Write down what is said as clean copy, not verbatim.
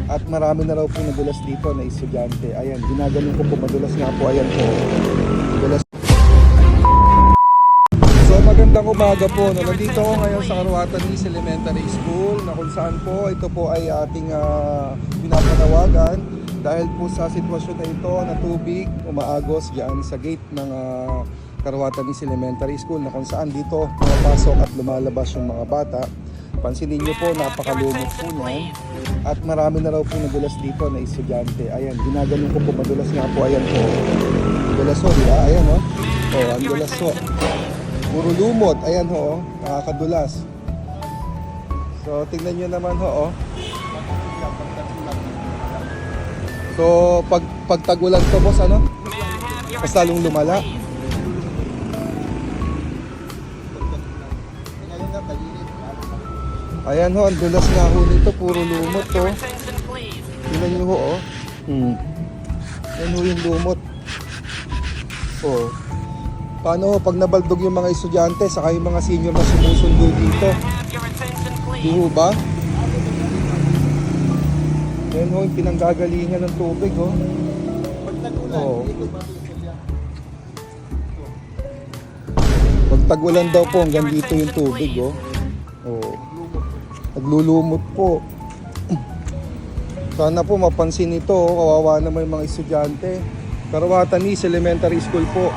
At marami na raw po nadulas dito na estudyante. Ayan, ginaganon ko po, madulas nga po. Ayan po, madulas. So magandang umaga po. No? Nandito ako ngayon sa Karuatan East Elementary School na kung saan po ito po ay ating pinapanawagan dahil po sa sitwasyon na ito na tubig umaagos dyan sa gate ng Karuatan East Elementary School na kung saan dito pumapasok at lumalabas yung mga bata. Pansinin nyo po, napakalumot po niyan. At marami na raw po nadulas dito na estudyante. Ayan, ginaganon ko po, madulas nga po. Ayan po, madulas ho, diba? Ayan ho, oh, ang dulas ho. Puro lumot, ayan ho, nakakadulas. So, tingnan nyo naman ho, oh. So, pag tagulan to boss, ano? Mas lalong lumala. Ayan ho, ang dulas nga ho nito, puro lumot to. Tingnan nyo ho, oh. Ayan ho yung lumot. Oh. Paano ho, pag nabaldog yung mga estudyante, saka yung mga senior na sumusundo dito? Di ho ba? Ayan ho, yung pinanggagalingan ng tubig, oh. Oh. Pag tag-ulan daw po, hanggang dito yung tubig, oh. Oh. Naglulumot po. Sana po mapansin ito, kawawa naman yung mga estudyante. Karuatan East Elementary School po.